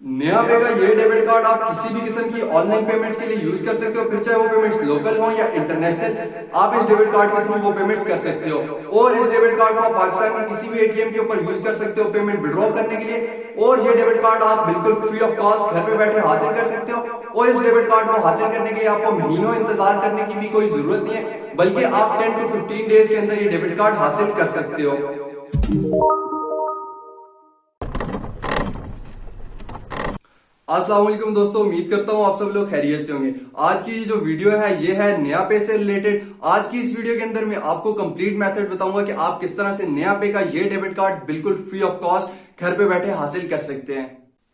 नया पे का ये डेबिट कार्ड आप किसी भी किस्म की ऑनलाइन पेमेंट्स के लिए यूज कर सकते हो, फिर चाहे वो पेमेंट्स लोकल हो या इंटरनेशनल। आप इस डेबिट कार्ड के थ्रू वो पेमेंट्स कर सकते हो और इस डेबिट कार्ड को आप पाकिस्तान के किसी भी एटीएम के ऊपर यूज कर सकते हो पेमेंट विड्रॉ करने के लिए। और ये डेबिट कार्ड आप बिल्कुल फ्री ऑफ कॉस्ट घर पे बैठे हासिल कर सकते हो। और इस डेबिट कार्ड को हासिल करने के लिए आपको महीनों इंतजार करने की भी कोई जरूरत नहीं है, बल्कि आप 10 to 15 डेज के अंदर ये डेबिट कार्ड हासिल कर सकते हो। अस्सलाम वालेकुम दोस्तों, उम्मीद करता हूँ आप सब लोग खैरियत से होंगे। आज की जो वीडियो है ये है नया पे से रिलेटेड। आज की इस वीडियो के अंदर मैं आपको कंप्लीट मेथड बताऊंगा कि आप किस तरह से नया पे का ये डेबिट कार्ड बिल्कुल फ्री ऑफ कॉस्ट घर पे बैठे हासिल कर सकते हैं।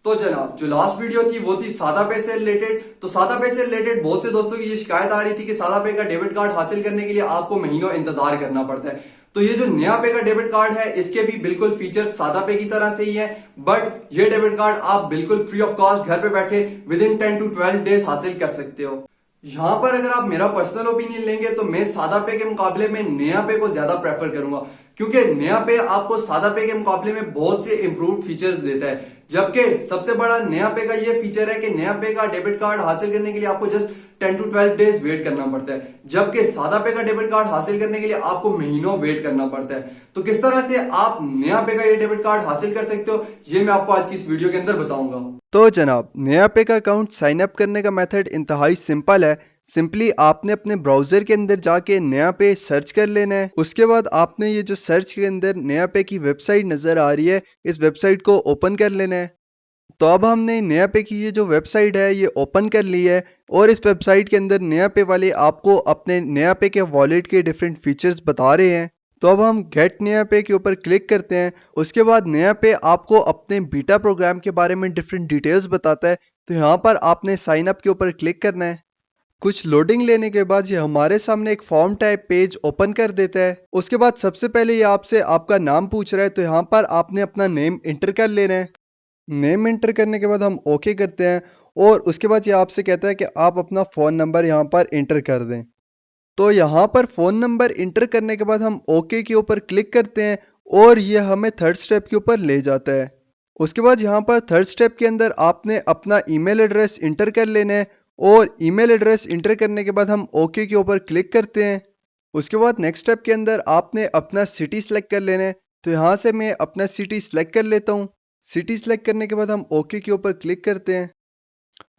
तो जनाब, जो लास्ट वीडियो थी वो थी सादा पे से रिलेटेड। तो सादा पे से रिलेटेड बहुत से दोस्तों की ये शिकायत आ रही थी कि सादा पे का डेबिट कार्ड हासिल करने के लिए आपको महीनों इंतजार करना पड़ता है। तो ये जो नया पे का डेबिट कार्ड है इसके भी बिल्कुल फीचर्स सादा पे की तरह से ही है, बट ये डेबिट कार्ड आप बिल्कुल फ्री ऑफ कॉस्ट घर पे बैठे विद इन 10 to 12 डेज हासिल कर सकते हो। यहां पर अगर आप मेरा पर्सनल ओपिनियन लेंगे तो मैं सादा पे के मुकाबले में नया पे को ज्यादा प्रेफर करूंगा, क्योंकि नया पे आपको सादा पे के मुकाबले में बहुत से इंप्रूव्ड फीचर्स देता है। जबकि सबसे बड़ा नया पे का ये फीचर है कि नया पे का डेबिट कार्ड हासिल करने के लिए आपको जस्ट 10 to 12 डेज वेट करना पड़ता है, जबकि सादा पे का डेबिट कार्ड हासिल करने के लिए आपको महीनों वेट करना पड़ता है। तो किस तरह से आप नया पे का ये डेबिट कार्ड हासिल कर सकते हो ये मैं आपको आज की इस वीडियो के अंदर बताऊंगा। तो जनाब, नया पे का अकाउंट साइन अप करने का मेथड इंतहाई सिंपल है। सिंपली आपने अपने ब्राउज़र के अंदर जाके नया पे सर्च कर लेना है। उसके बाद आपने ये जो सर्च के अंदर नया पे की वेबसाइट नज़र आ रही है, इस वेबसाइट को ओपन कर लेना है। तो अब हमने नया पे की ये जो वेबसाइट है ये ओपन कर ली है, और इस वेबसाइट के अंदर नया पे वाले आपको अपने नया पे के वॉलेट के डिफरेंट फीचर्स बता रहे हैं। तो अब हम गेट नया पे के ऊपर क्लिक करते हैं। उसके बाद नया पे आपको अपने बीटा प्रोग्राम के बारे में डिफरेंट डिटेल्स बताता है। तो यहाँ पर आपने साइन अप के ऊपर क्लिक करना है। कुछ लोडिंग लेने के बाद ये हमारे सामने एक फॉर्म टाइप पेज ओपन कर देता है। उसके बाद सबसे पहले ये आपसे आपका नाम पूछ रहा है, तो यहाँ पर आपने अपना नेम इंटर कर लेना है। नेम इंटर करने के बाद हम ओके करते हैं, और उसके बाद ये आपसे कहता है कि आप अपना फ़ोन नंबर यहाँ पर इंटर कर दें। तो यहाँ पर फ़ोन नंबर इंटर करने के बाद हम ओके के ऊपर क्लिक करते हैं, और ये हमें थर्ड स्टेप के ऊपर ले जाता है। उसके बाद यहाँ पर थर्ड स्टेप के अंदर आपने अपना ईमेल एड्रेस इंटर कर लेना है, और ईमेल एड्रेस इंटर करने के बाद हम ओके के ऊपर क्लिक करते हैं। उसके बाद नेक्स्ट स्टेप के अंदर आपने अपना सिटी सेलेक्ट कर लेना है। तो यहाँ से मैं अपना सिटी सेलेक्ट कर लेता हूँ। सिटी सेलेक्ट करने के बाद हम ओके के ऊपर क्लिक करते हैं।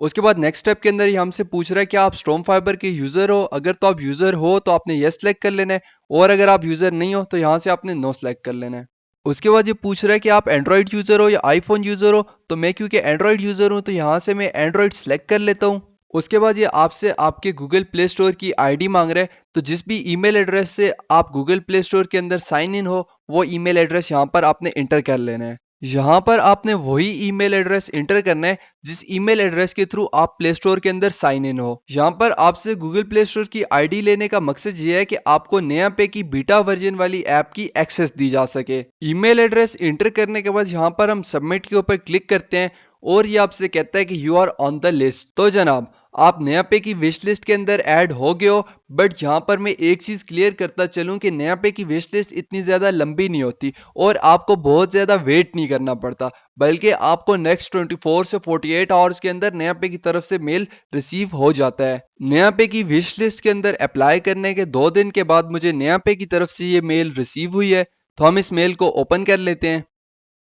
उसके बाद नेक्स्ट स्टेप के अंदर ये हमसे पूछ रहा है कि आप स्टॉर्म फाइबर के यूज़र हो। अगर तो आप यूज़र हो तो आपने यस सेलेक्ट कर लेना है, और अगर आप यूज़र नहीं हो तो यहाँ से आपने नो सेलेक्ट कर लेना है। उसके बाद ये पूछ रहा है कि आप एंड्रॉयड यूज़र हो या आईफोन यूज़र हो। तो मैं क्योंकि एंड्रॉयड यूज़र हूँ तो यहाँ से मैं एंड्रॉयड सेलेक्ट कर लेता हूँ। उसके बाद ये आपसे आपके गूगल प्ले स्टोर की आईडी मांग रहा है। तो जिस भी ईमेल एड्रेस से आप गूगल प्ले स्टोर के अंदर साइन इन हो, वो ईमेल एड्रेस यहाँ पर आपने इंटर कर लेना है। यहाँ पर आपने वही ईमेल एड्रेस इंटर करना है जिस ईमेल एड्रेस के थ्रू आप प्ले स्टोर के अंदर साइन इन हो। यहाँ पर आपसे गूगल प्ले स्टोर की आईडी लेने का मकसद ये है कि आपको नया पे की बीटा वर्जन वाली ऐप की एक्सेस दी जा सके। ईमेल एड्रेस इंटर करने के बाद यहाँ पर हम सबमिट के ऊपर क्लिक करते हैं, और ये आपसे कहता है कि you are on the list. तो जनाब, आप नया पे की विश लिस्ट के अंदर ऐड हो गए हो। बट यहाँ पर मैं एक चीज़ क्लियर करता चलूँ कि नया पे की विश लिस्ट इतनी ज़्यादा लंबी नहीं होती, और आपको बहुत ज़्यादा वेट नहीं करना पड़ता, बल्कि आपको नेक्स्ट 24 से 48 आवर्स के अंदर नया पे की तरफ से मेल रिसीव हो जाता है। नया पे की विश लिस्ट के अंदर अप्लाई करने के 2 दिन के बाद मुझे नया पे की तरफ से ये मेल रिसीव हुई है। तो हम इस मेल को ओपन कर लेते हैं।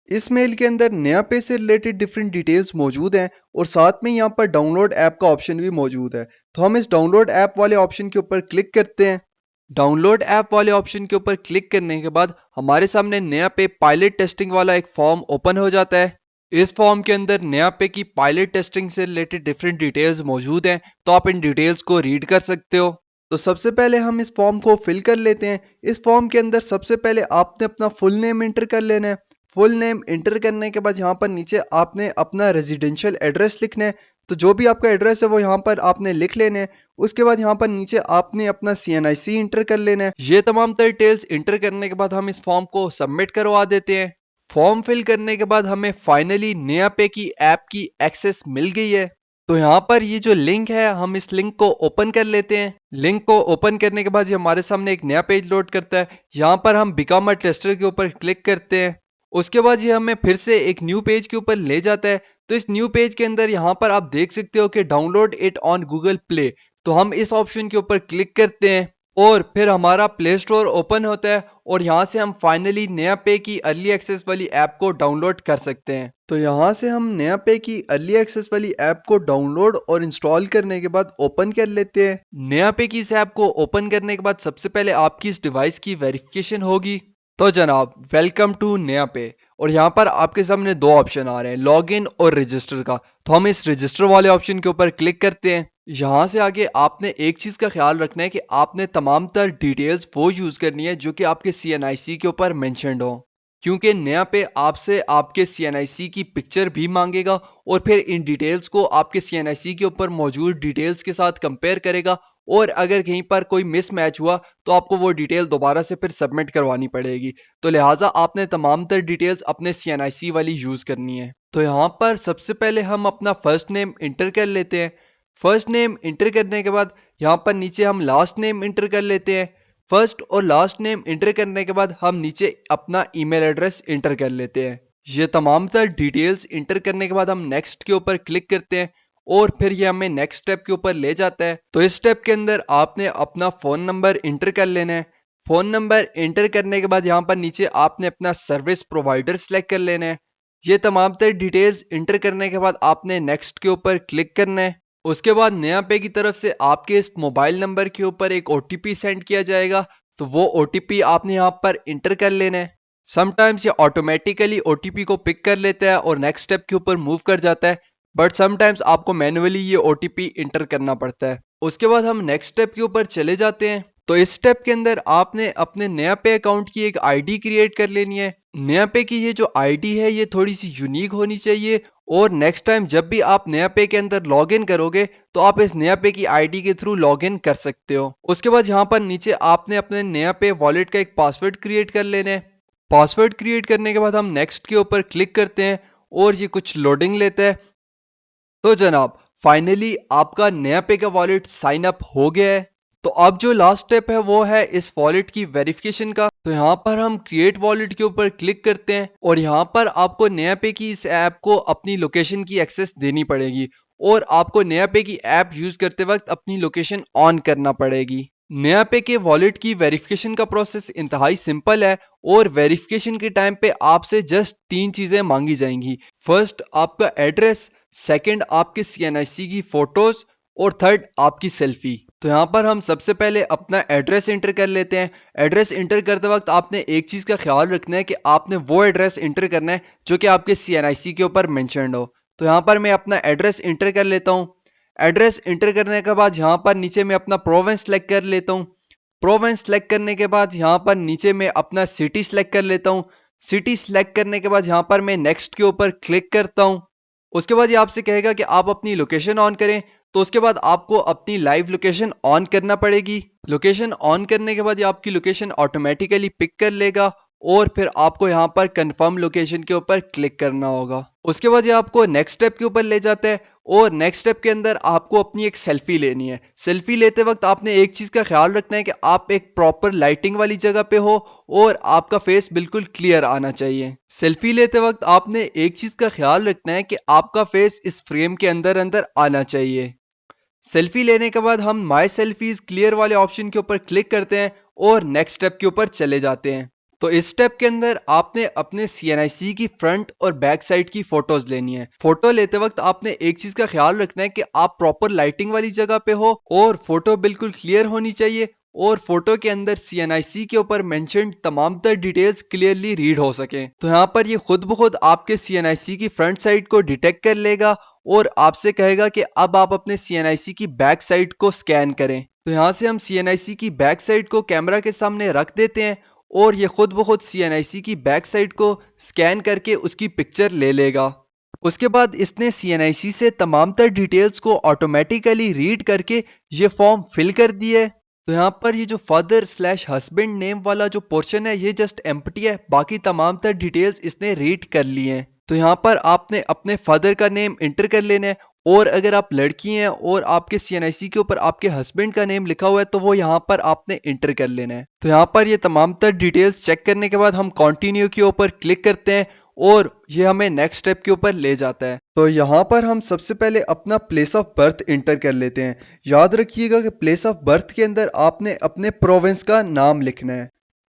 इस मेल के अंदर नया पे से रिलेटेड डिफरेंट डिटेल्स मौजूद हैं, और साथ में यहाँ पर डाउनलोड ऐप का ऑप्शन भी मौजूद है। तो हम इस डाउनलोड ऐप वाले ऑप्शन के ऊपर क्लिक करते हैं। डाउनलोड ऐप वाले ऑप्शन के ऊपर क्लिक करने के बाद हमारे सामने नया पे पायलट टेस्टिंग वाला एक फॉर्म ओपन हो जाता है। इस फॉर्म के अंदर नया पे की पायलट टेस्टिंग से रिलेटेड डिफरेंट डिटेल्स मौजूद हैं, तो आप इन डिटेल्स को रीड कर सकते हो। तो सबसे पहले हम इस फॉर्म को फिल कर लेते हैं। इस फॉर्म के अंदर सबसे पहले आपने अपना फुल नेम इंटर कर लेना है। फुल नेम इंटर करने के बाद यहाँ पर नीचे आपने अपना रेजिडेंशियल एड्रेस लिखना है। तो जो भी आपका एड्रेस है वो यहाँ पर आपने लिख लेना है। उसके बाद यहाँ पर नीचे आपने अपना CNIC इंटर कर लेना है। ये तमाम तर डिटेल्स इंटर करने के बाद हम इस फॉर्म को सबमिट करवा देते हैं। फॉर्म फिल करने के बाद हमें फाइनली नया पे की ऐप की एक्सेस मिल गई है। तो यहाँ पर ये जो लिंक है, हम इस लिंक को ओपन कर लेते हैं। लिंक को ओपन करने के बाद ये हमारे सामने एक नया पेज लोड करता है। यहाँ पर हम बिकम अ टेस्टर के ऊपर क्लिक करते हैं। उसके बाद ये हमें फिर से एक न्यू पेज के ऊपर ले जाता है। तो इस न्यू पेज के अंदर यहाँ पर आप देख सकते हो कि download it on Google play. तो हम इस ऑप्शन के ऊपर क्लिक करते हैं और फिर हमारा प्ले स्टोर ओपन होता है और यहाँ से हम फाइनली नया पे की अर्ली एक्सेस वाली ऐप को डाउनलोड कर सकते हैं। तो यहाँ से हम नया पे की अर्ली एक्सेस वाली ऐप को डाउनलोड और इंस्टॉल करने के बाद ओपन कर लेते हैं। नया पे की इस ऐप को ओपन करने के बाद सबसे पहले आपकी इस डिवाइस की वेरिफिकेशन होगी। तो जनाब वेलकम टू नया पे, और यहाँ पर आपके सामने दो ऑप्शन आ रहे हैं, लॉग इन और रजिस्टर का। तो हम इस रजिस्टर वाले ऑप्शन के ऊपर क्लिक करते हैं। यहाँ से आगे आपने एक चीज़ का ख्याल रखना है कि आपने तमाम तर डिटेल्स वो यूज़ करनी है जो कि आपके CNIC के ऊपर मेंशन्ड हो, क्योंकि नया पे आपसे आपके CNIC की पिक्चर भी मांगेगा और फिर इन डिटेल्स को आपके CNIC के ऊपर मौजूद डिटेल्स के साथ कंपेयर करेगा, और अगर कहीं पर कोई मिसमैच हुआ तो आपको वो डिटेल दोबारा से फिर सबमिट करवानी पड़ेगी। तो लिहाजा आपने तमाम तर डिटेल्स अपने CNIC वाली यूज़ करनी है। तो यहाँ पर सबसे पहले हम अपना फर्स्ट नेम इंटर कर लेते हैं। फर्स्ट नेम इंटर करने के बाद यहाँ पर नीचे हम लास्ट नेम इंटर कर लेते हैं। फर्स्ट और लास्ट नेम इंटर करने के बाद हम नीचे अपना ईमेल एड्रेस इंटर कर लेते हैं। ये तमाम तर डिटेल्स इंटर करने के बाद हम नेक्स्ट के ऊपर क्लिक करते हैं और फिर ये हमें नेक्स्ट स्टेप के ऊपर ले जाता है। तो इस स्टेप के अंदर आपने अपना फ़ोन नंबर इंटर कर लेना है। फ़ोन नंबर इंटर करने के बाद यहाँ पर नीचे आपने अपना सर्विस प्रोवाइडर सेलेक्ट कर लेना है। ये तमाम तर डिटेल्स इंटर करने के बाद आपने नेक्स्ट के ऊपर क्लिक करना है। उसके बाद नया पे की तरफ से आपके इस मोबाइल नंबर के ऊपर एक OTP सेंड किया जाएगा। तो वो OTP आपने यहाँ पर इंटर कर लेना है। समटाइम्स ये ऑटोमेटिकली OTP को पिक कर लेता है और नेक्स्ट स्टेप के ऊपर मूव कर जाता है, बट समटाइम्स आपको मैन्युअली ये OTP इंटर करना पड़ता है। उसके बाद हम नेक्स्ट स्टेप के ऊपर चले जाते हैं। तो इस स्टेप के अंदर आपने अपने नया पे अकाउंट की एक ID क्रिएट कर लेनी है। नया पे की ये जो ID है ये थोड़ी सी यूनिक होनी चाहिए, और नेक्स्ट टाइम जब भी आप नया पे के अंदर लॉग इन करोगे तो आप इस नया पे की ID के थ्रू लॉग इन कर सकते हो। उसके बाद यहाँ पर नीचे आपने अपने नया पे वॉलेट का एक पासवर्ड क्रिएट कर लेना है। पासवर्ड क्रिएट करने के बाद हम नेक्स्ट के ऊपर क्लिक करते हैं और ये कुछ लोडिंग लेता है। तो जनाब फाइनली आपका नया पे का वॉलेट साइन अप हो गया है। तो अब जो लास्ट स्टेप है वो है इस वॉलेट की वेरिफिकेशन का। तो यहाँ पर हम क्रिएट वॉलेट के ऊपर क्लिक करते हैं और यहाँ पर आपको नया पे की इस ऐप को अपनी लोकेशन की एक्सेस देनी पड़ेगी, और आपको नया पे की ऐप यूज करते वक्त अपनी लोकेशन ऑन करना पड़ेगी। नया पे के वॉलेट की वेरिफिकेशन का प्रोसेस इंतहाई सिंपल है, और वेरिफिकेशन के टाइम पे आपसे जस्ट 3 चीजें मांगी जाएंगी। फर्स्ट आपका एड्रेस, सेकंड आपके CNIC की फोटोज, और थर्ड आपकी सेल्फी। तो यहाँ पर हम सबसे पहले अपना एड्रेस इंटर कर लेते हैं। एड्रेस इंटर करते वक्त आपने एक चीज़ का ख्याल रखना है कि आपने वो एड्रेस इंटर करना है जो कि आपके CNIC के ऊपर मेंशन्ड हो। तो यहाँ पर मैं अपना एड्रेस इंटर कर लेता हूँ। एड्रेस इंटर करने के बाद यहाँ पर नीचे मैं अपना प्रोविंस सेलेक्ट कर लेता हूँ। प्रोविंस सेलेक्ट करने के बाद यहाँ पर नीचे मैं अपना सिटी सेलेक्ट कर लेता हूँ। सिटी सेलेक्ट करने के बाद यहाँ पर मैं नेक्स्ट के ऊपर क्लिक करता हूँ। उसके बाद ये आपसे कहेगा कि आप अपनी लोकेशन ऑन करें। तो उसके बाद आपको अपनी लाइव लोकेशन ऑन करना पड़ेगी। लोकेशन ऑन करने के बाद ये आपकी लोकेशन ऑटोमेटिकली पिक कर लेगा, और फिर आपको यहाँ पर कंफर्म लोकेशन के ऊपर क्लिक करना होगा। उसके बाद ये आपको नेक्स्ट स्टेप के ऊपर ले जाता है, और नेक्स्ट स्टेप के अंदर आपको अपनी एक सेल्फी लेनी है। सेल्फी लेते वक्त आपने एक चीज़ का ख्याल रखना है कि आप एक प्रॉपर लाइटिंग वाली जगह पे हो और आपका फेस बिल्कुल क्लियर आना चाहिए। सेल्फी लेते वक्त आपने एक चीज़ का ख्याल रखना है कि आपका फेस इस फ्रेम के अंदर अंदर आना चाहिए। सेल्फी लेने के बाद हम माई सेल्फीज क्लियर वाले ऑप्शन के ऊपर क्लिक करते हैं और नेक्स्ट स्टेप के ऊपर चले जाते हैं। तो इस स्टेप के अंदर आपने अपने CNIC की फ्रंट और बैक साइड की फोटोज लेनी है। फोटो लेते वक्त आपने एक चीज का ख्याल रखना है कि आप प्रॉपर लाइटिंग वाली जगह पे हो और फोटो बिल्कुल क्लियर होनी चाहिए, और फोटो के अंदर CNIC के ऊपर मेंशन्ड तमाम तर डिटेल्स क्लियरली रीड हो सके। तो यहाँ पर ये खुद ब खुद आपके CNIC की फ्रंट साइड को डिटेक्ट कर लेगा और आपसे कहेगा कि अब आप अपने CNIC की बैक साइड को स्कैन करें। तो यहाँ से हम CNIC की बैक साइड को कैमरा के सामने रख देते हैं और ये खुद ब खुद CNIC की बैक साइड को स्कैन करके उसकी पिक्चर ले लेगा। उसके बाद इसने CNIC से तमाम तर डिटेल्स को ऑटोमेटिकली रीड करके ये फॉर्म फिल कर दिए। तो यहाँ पर ये जो फादर/हस्बैंड नेम वाला जो पोर्शन है ये जस्ट एम्प्टी है, बाकी तमाम तर डिटेल्स इसने रीड कर ली हैं। तो यहाँ पर आपने अपने फादर का नेम इंटर कर लेना है, और अगर आप लड़की हैं और आपके CNIC के ऊपर आपके हस्बैंड का नेम लिखा हुआ है तो वो यहाँ पर आपने इंटर कर लेना है। तो यहाँ पर ये तमाम तर डिटेल्स चेक करने के बाद हम कंटिन्यू के ऊपर क्लिक करते हैं और ये हमें नेक्स्ट स्टेप के ऊपर ले जाता है। तो यहाँ पर हम सबसे पहले अपना प्लेस ऑफ बर्थ इंटर कर लेते हैं। याद रखिएगा कि प्लेस ऑफ बर्थ के अंदर आपने अपने प्रोविंस का नाम लिखना है।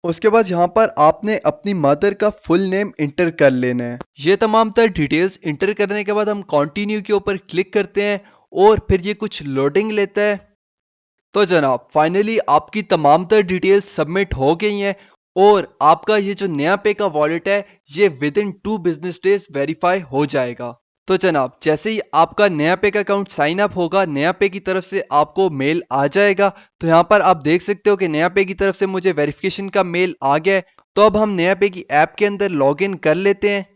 उसके बाद यहाँ पर आपने अपनी मदर का फुल नेम इंटर कर लेना है। ये तमाम तर डिटेल्स इंटर करने के बाद हम कंटिन्यू के ऊपर क्लिक करते हैं और फिर ये कुछ लोडिंग लेता है। तो जनाब फाइनली आपकी तमाम तर डिटेल्स सबमिट हो गई हैं और आपका ये जो नया पे का वॉलेट है ये with in 2 business days verify हो जाएगा। तो जनाब जैसे ही आपका नया पे का अकाउंट साइन अप होगा, नया पे की तरफ से आपको मेल आ जाएगा। तो यहाँ पर आप देख सकते हो कि नया पे की तरफ से मुझे वेरिफिकेशन का मेल आ गया है। तो अब हम नया पे की ऐप के अंदर लॉग इन कर लेते हैं।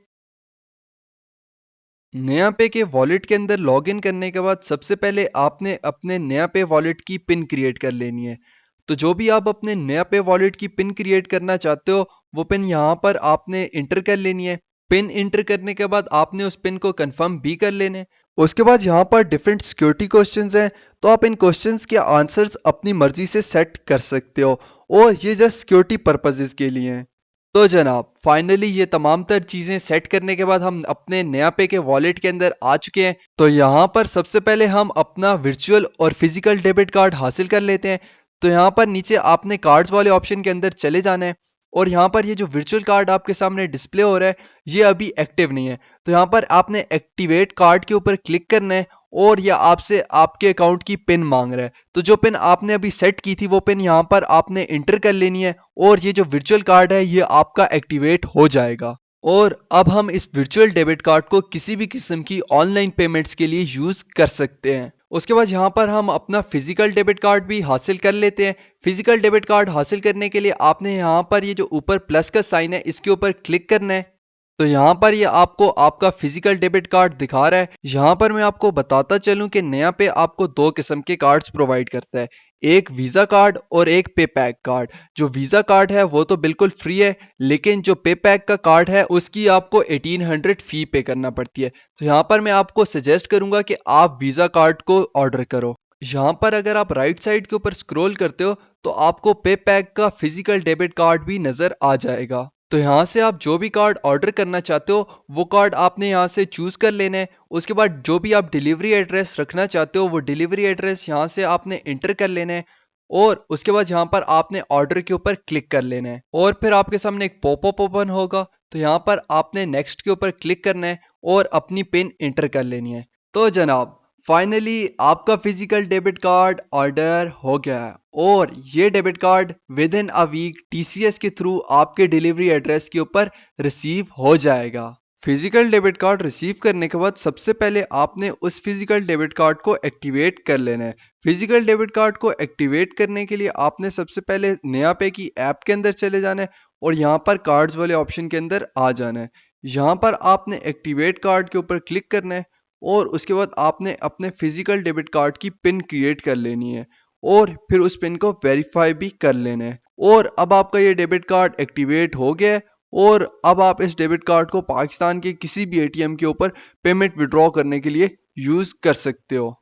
नया पे के वॉलेट के अंदर लॉगिन करने के बाद सबसे पहले आपने अपने नया पे वॉलेट की पिन क्रिएट कर लेनी है। तो जो भी आप अपने नया पे वॉलेट की पिन क्रिएट करना चाहते हो वो पिन यहाँ पर आपने इंटर कर लेनी है। पिन इंटर करने के बाद आपने उस पिन को कंफर्म भी कर लेने। उसके बाद यहाँ पर डिफरेंट सिक्योरिटी क्वेश्चंस हैं, तो आप इन क्वेश्चंस के आंसर्स अपनी मर्जी से सेट कर सकते हो और ये जस्ट सिक्योरिटी पर्पसेस के लिए हैं। तो जनाब फाइनली ये तमाम तर चीजें सेट करने के बाद हम अपने नया पे के वॉलेट के अंदर आ चुके हैं। तो यहाँ पर सबसे पहले हम अपना वर्चुअल और फिजिकल डेबिट कार्ड हासिल कर लेते हैं। तो यहाँ पर नीचे आपने कार्ड्स वाले ऑप्शन के अंदर चले जाना है और यहाँ पर ये जो वर्चुअल कार्ड आपके सामने डिस्प्ले हो रहा है ये अभी एक्टिव नहीं है। तो यहाँ पर आपने एक्टिवेट कार्ड के ऊपर क्लिक करना है और यह आपसे आपके अकाउंट की पिन मांग रहा है। तो जो पिन आपने अभी सेट की थी वो पिन यहाँ पर आपने इंटर कर लेनी है और ये जो वर्चुअल कार्ड है ये आपका एक्टिवेट हो जाएगा। और अब हम इस वर्चुअल डेबिट कार्ड को किसी भी किस्म की ऑनलाइन पेमेंट्स के लिए यूज कर सकते हैं। उसके बाद यहाँ पर हम अपना फिजिकल डेबिट कार्ड भी हासिल कर लेते हैं। फिजिकल डेबिट कार्ड हासिल करने के लिए आपने यहाँ पर ये जो ऊपर प्लस का साइन है इसके ऊपर क्लिक करना है। तो यहाँ पर ये आपको आपका फिजिकल डेबिट कार्ड दिखा रहा है। यहाँ पर मैं आपको बताता चलूं कि नया पे आपको 2 किस्म के कार्ड्स प्रोवाइड करता है, एक वीजा कार्ड और एक पे पैक कार्ड। जो वीजा कार्ड है वो तो बिल्कुल फ्री है, लेकिन जो पे पैक का कार्ड है उसकी आपको 1800 फी पे करना पड़ती है। तो यहाँ पर मैं आपको सजेस्ट करूंगा कि आप वीजा कार्ड को ऑर्डर करो। यहाँ पर अगर आप राइट साइड के ऊपर स्क्रॉल करते हो तो आपको पे पैक का फिजिकल डेबिट कार्ड भी नजर आ जाएगा। तो यहाँ से आप जो भी कार्ड ऑर्डर करना चाहते हो वो कार्ड आपने यहाँ से चूज कर लेना है। उसके बाद जो भी आप डिलीवरी एड्रेस रखना चाहते हो वो डिलीवरी एड्रेस यहाँ से आपने इंटर कर लेना है और उसके बाद यहाँ पर आपने ऑर्डर के ऊपर क्लिक कर लेना है और फिर आपके सामने एक पॉपअप ओपन होगा। तो यहाँ पर आपने नेक्स्ट के ऊपर क्लिक करना है और अपनी पिन इंटर कर लेनी है। तो जनाब फाइनली आपका फिजिकल डेबिट कार्ड ऑर्डर हो गया है और ये debit card within a week TCS के थ्रू आपके डिलीवरी एड्रेस के ऊपर रिसीव हो जाएगा। फिजिकल डेबिट कार्ड रिसीव करने के बाद सबसे पहले आपने उस फिजिकल डेबिट कार्ड को एक्टिवेट कर लेना है। फिजिकल डेबिट कार्ड को एक्टिवेट करने के लिए आपने सबसे पहले नया पे की ऐप के अंदर चले जाना है और यहाँ पर कार्ड्स वाले ऑप्शन के अंदर आ जाना है। यहाँ पर आपने एक्टिवेट कार्ड के ऊपर क्लिक करना है और उसके बाद आपने अपने फिजिकल डेबिट कार्ड की पिन क्रिएट कर लेनी है और फिर उस पिन को वेरीफाई भी कर लेना है। और अब आपका ये डेबिट कार्ड एक्टिवेट हो गया है और अब आप इस डेबिट कार्ड को पाकिस्तान के किसी भी एटीएम के ऊपर पेमेंट विड्रॉ करने के लिए यूज कर सकते हो।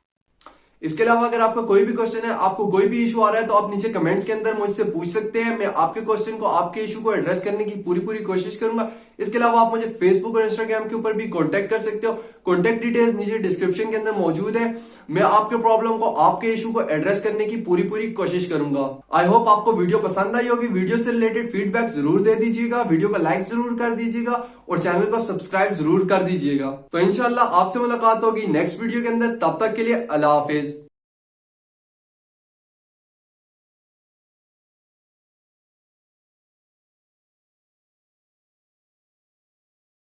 इसके अलावा अगर आपका कोई भी क्वेश्चन है, आपको कोई भी इशू आ रहा है तो आप नीचे कमेंट्स के अंदर मुझसे पूछ सकते हैं। मैं आपके क्वेश्चन को, आपके इशू को एड्रेस करने की पूरी कोशिश करूंगा। इसके अलावा आप मुझे फेसबुक और इंस्टाग्राम के ऊपर भी कांटेक्ट कर सकते हो। कांटेक्ट डिटेल्स नीचे डिस्क्रिप्शन के अंदर मौजूद है। मैं आपके प्रॉब्लम को, आपके इशू को एड्रेस करने की पूरी कोशिश करूंगा। आई होप आपको वीडियो पसंद आई होगी। वीडियो से रिलेटेड फीडबैक जरूर दे दीजिएगा, वीडियो को लाइक जरूर कर दीजिएगा और चैनल को सब्सक्राइब जरूर कर दीजिएगा। तो इंशाल्लाह आपसे मुलाकात होगी नेक्स्ट वीडियो के अंदर। तब तक के लिए अल्लाह हाफिज।